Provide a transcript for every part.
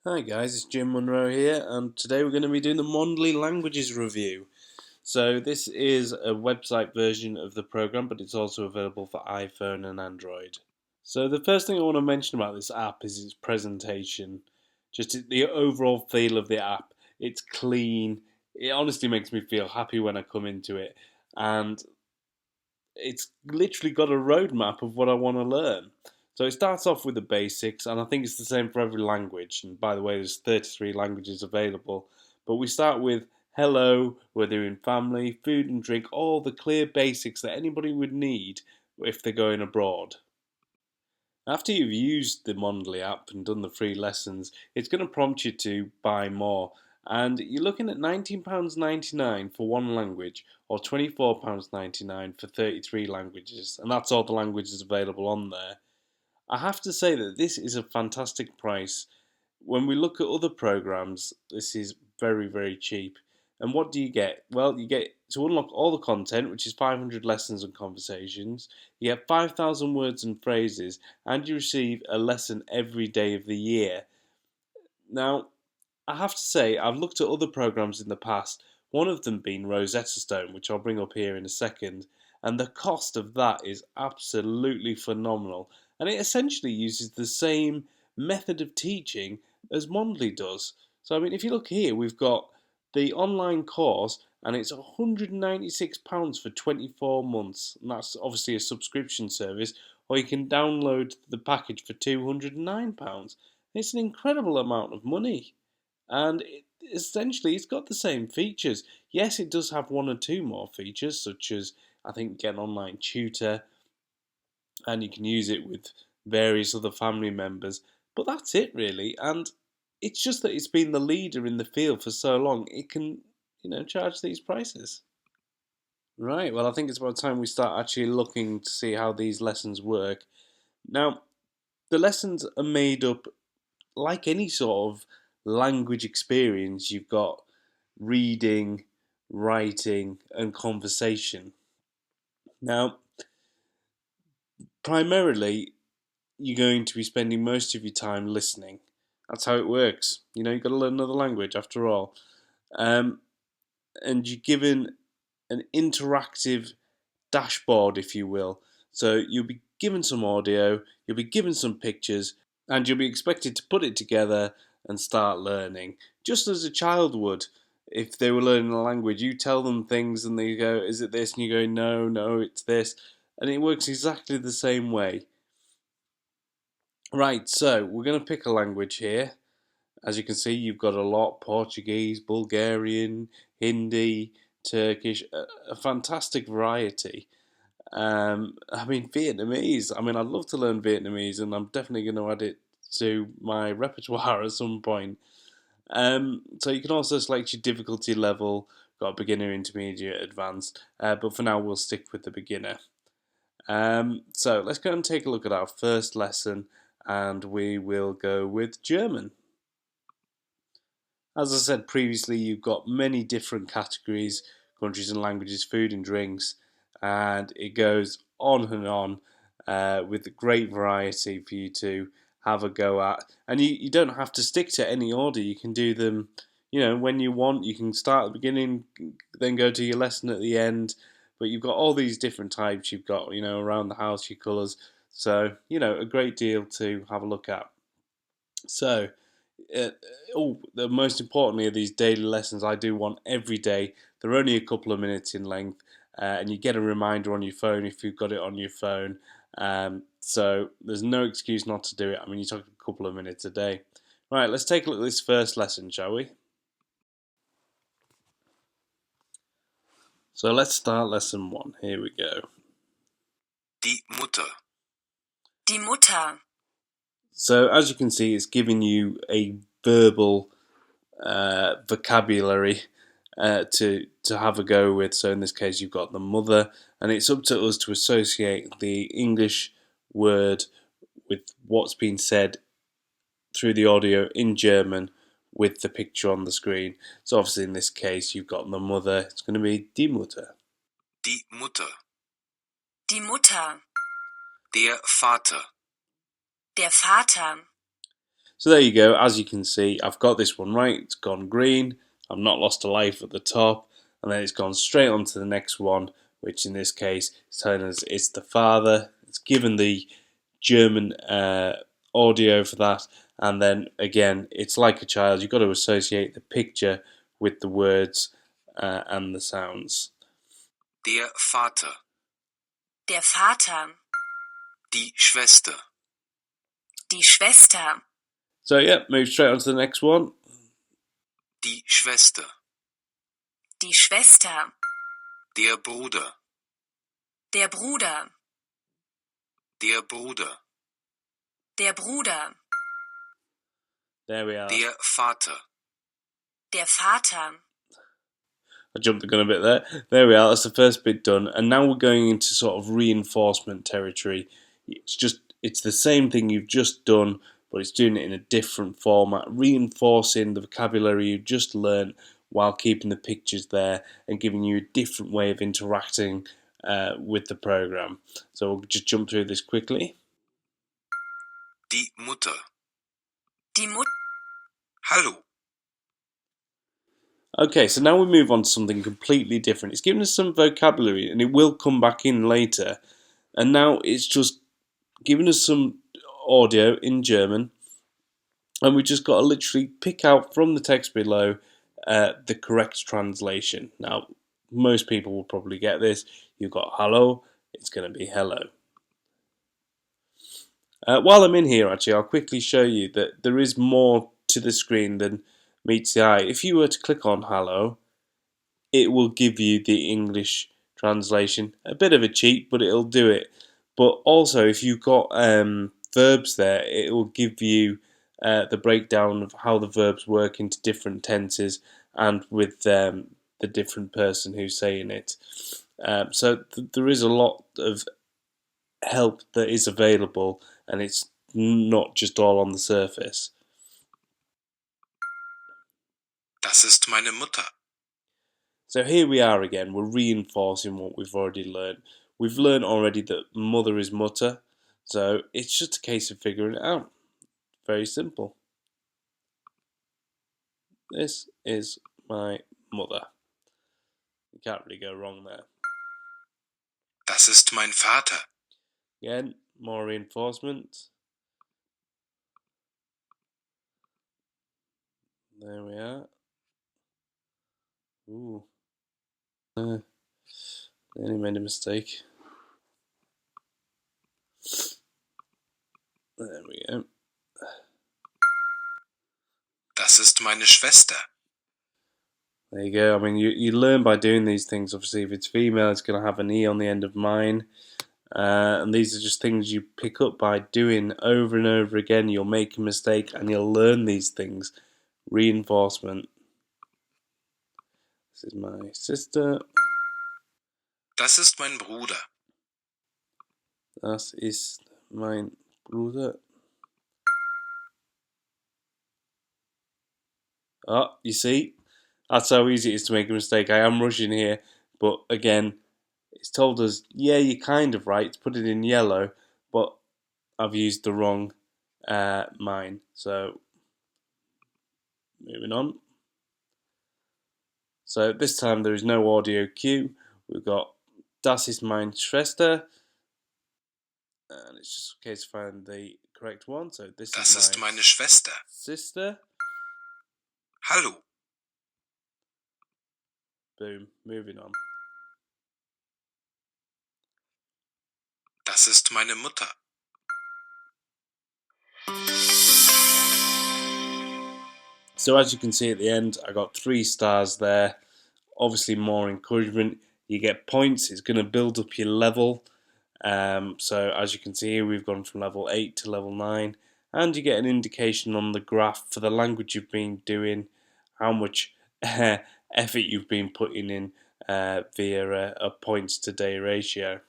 Hi guys, it's Jim Munro here, and today we're going to be doing the Mondly languages review. So this is a website version of the program, but it's also available for iPhone and Android. So the first thing I want to mention about this app is its presentation. Just the overall feel of the app. It's clean. It honestly makes me feel happy when I come into it, and it's literally got a roadmap of what I want to learn. So it starts off with the basics, and I think it's the same for every language. And by the way, there's 33 languages available. But we start with hello, we're doing family, food and drink, all the clear basics that anybody would need if they're going abroad. After you've used the Mondly app and done the free lessons, it's going to prompt you to buy more. And you're looking at £19.99 for one language or £24.99 for 33 languages. And that's all the languages available on there. I have to say that this is a fantastic price. When we look at other programs, this is very, very cheap. And what do you get? Well, you get to unlock all the content, which is 500 lessons and conversations. You get 5,000 words and phrases, and you receive a lesson every day of the year. Now, I have to say, I've looked at other programs in the past, one of them being Rosetta Stone, which I'll bring up here in a second, and the cost of that is absolutely phenomenal. And it essentially uses the same method of teaching as Mondly does. So, I mean, if you look here, we've got the online course, and it's £196 for 24 months, and that's obviously a subscription service, or you can download the package for £209. It's an incredible amount of money. And essentially, it's got the same features. Yes, it does have one or two more features, such as I think get an online tutor, and you can use it with various other family members. But that's it, really. And it's just that it's been the leader in the field for so long, it can, charge these prices. Right. Well, I think it's about time we start actually looking to see how these lessons work. Now, the lessons are made up like any sort of language experience. You've got reading, writing, and conversation. Now, primarily, you're going to be spending most of your time listening. That's how it works. You've got to learn another language after all. Um, and you're given an interactive dashboard, if you will. So you'll be given some audio, you'll be given some pictures, and you'll be expected to put it together and start learning, just as a child would. If they were learning a language, you tell them things and they go, "Is it this?" And you go, "No, no, it's this." And it works exactly the same way. Right, so we're going to pick a language here. As you can see, you've got a lot: Portuguese, Bulgarian, Hindi, Turkish, a fantastic variety. I mean, Vietnamese. I mean, I'd love to learn Vietnamese, and I'm definitely going to add it to my repertoire at some point. So you can also select your difficulty level. Got beginner, intermediate, advanced. But for now, we'll stick with the beginner. So let's go and take a look at our first lesson, and we will go with German. As I said previously, you've got many different categories: countries and languages, food and drinks, and it goes on and on with great variety for you to have a go at. And you don't have to stick to any order. You can do them, when you want. You can start at the beginning, then go to your lesson at the end. But you've got all these different types. You've got, around the house, your colours. So, a great deal to have a look at. So, uh, the most importantly of these daily lessons, I do one every day. They're only a couple of minutes in length, and you get a reminder on your phone if you've got it on your phone. So there's no excuse not to do it. I mean, you talk a couple of minutes a day. Right, let's take a look at this first lesson, shall we? So let's start lesson 1. Here we go. Die Mutter. Die Mutter. So as you can see, it's giving you a verbal vocabulary to have a go with. So in this case, you've got the mother, and it's up to us to associate the English word with what's been said through the audio in German with the picture on the screen. So obviously in this case, you've got the mother. It's going to be die Mutter. Die Mutter. Die Mutter. Der Vater. Der Vater. So there you go. As you can see, I've got this one right. It's gone green. I've not lost a life at the top, and then it's gone straight on to the next one, which in this case is telling us it's the father. It's given the German audio for that, and then again, it's like a child. You've got to associate the picture with the words and the sounds. Der Vater. Der Vater. Die Schwester. Die Schwester. So yeah, move straight on to the next one. Die Schwester. Die Schwester. Der Bruder. Der Bruder. Der Bruder. Der Bruder. There we are. Der Vater. Der Vater. I jumped the gun a bit there. There we are. That's the first bit done, and now we're going into sort of reinforcement territory. It's the same thing you've just done, but it's doing it in a different format, reinforcing the vocabulary you just learnt while keeping the pictures there and giving you a different way of interacting with the program. So we'll just jump through this quickly. Die Mutter. Die Mutter. Hallo. Okay, so now we move on to something completely different. It's giving us some vocabulary, and it will come back in later. And now it's just giving us some audio in German, and we just got to literally pick out from the text below the correct translation. Now, most people will probably get this. You've got hello, it's going to be hello. While I'm in here, actually, I'll quickly show you that there is more to the screen than meets the eye. If you were to click on hello, it will give you the English translation. A bit of a cheat, but it'll do it. But also, if you've got verbs there, it will give you the breakdown of how the verbs work into different tenses and with the different person who's saying it. So there is a lot of help that is available, and it's not just all on the surface. Das ist meine Mutter. So here we are again, we're reinforcing what we've already learned. We've learned already that mother is mutter, so it's just a case of figuring it out. Very simple. This is my mother. You can't really go wrong there. Das ist mein Vater. Again, more reinforcement. There we are. Ooh. Nearly made a mistake. There we go. Das ist meine Schwester. There you go. I mean, you learn by doing these things. Obviously, if it's female, it's going to have an E on the end of mine. And these are just things you pick up by doing over and over again. You'll make a mistake and you'll learn these things. Reinforcement. This is my sister. Das ist mein Bruder. Das ist mein Bruder. Oh, you see? That's how easy it is to make a mistake. I am rushing here, but again, it's told us, yeah, you're kind of right. Put it in yellow, but I've used the wrong mine. So, moving on. So this time there is no audio cue. We've got Das ist meine Schwester, and it's just a case of finding the correct one. So this Das is ist meine Schwester. sister. Hallo. Boom. Moving on. Das ist meine Mutter. So as you can see at the end, I got 3 stars there. Obviously more encouragement. You get points. It's going to build up your level. So as you can see here, we've gone from level 8 to level 9. And you get an indication on the graph for the language you've been doing, how much effort you've been putting in via a points to day ratio.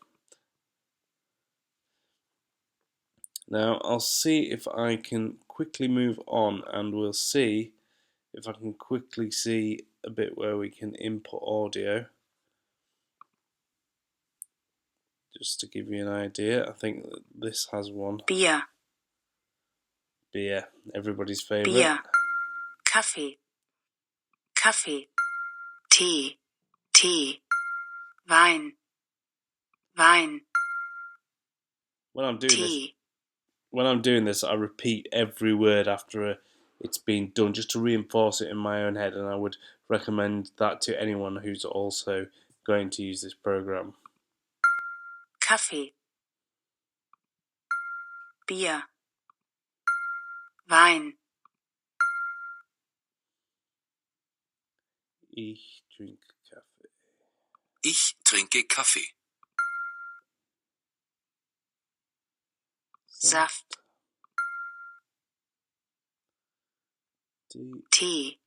Now I'll see if I can quickly move on, and we'll see if I can quickly see a bit where we can input audio. Just to give you an idea, I think that this has one. Bier. beer, everybody's favourite. Bier, Kaffee, Kaffee, Tee, Tee, Wein, Wein, When I'm doing Tee, this, I repeat every word after it's been done, just to reinforce it in my own head, and I would recommend that to anyone who's also going to use this program. Kaffee, Bier, Wein, Ich trinke Kaffee. Ich trinke Kaffee. Saft, Tee. Tee,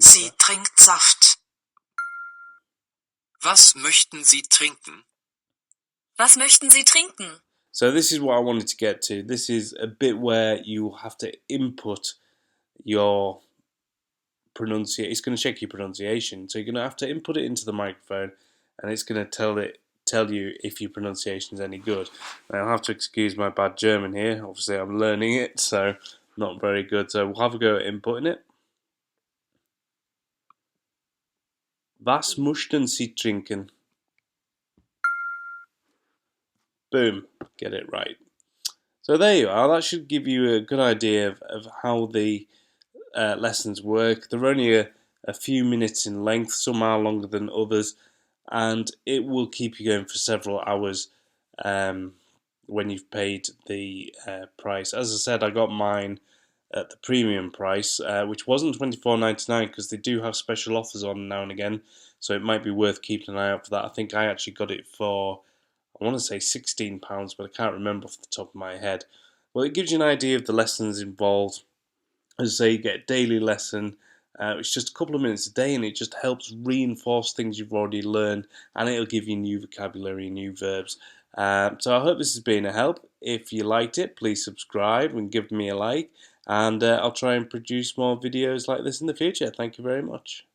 Sie trinkt Saft. Was möchten Sie trinken? Was möchten Sie trinken? So this is what I wanted to get to. This is a bit where you have to input your pronunciation. It's going to check your pronunciation, so you're going to have to input it into the microphone, and it's going to tell you if your pronunciation is any good. Now, I'll have to excuse my bad German here. Obviously, I'm learning it, so not very good. So we'll have a go at inputting it. Was möchten Sie trinken? Boom, get it right. So there you are. That should give you a good idea of how the lessons work. They're only a few minutes in length, some are longer than others, and it will keep you going for several hours when you've paid the price. As I said, I got mine at the premium price, which wasn't $24.99 because they do have special offers on now and again, so it might be worth keeping an eye out for that. I think I actually got it for, I want to say £16, but I can't remember off the top of my head. Well, it gives you an idea of the lessons involved. As I say, you get a daily lesson. It's just a couple of minutes a day, and it just helps reinforce things you've already learned, and it'll give you new vocabulary, new verbs. So I hope this has been a help. If you liked it, please subscribe and give me a like, and I'll try and produce more videos like this in the future. Thank you very much.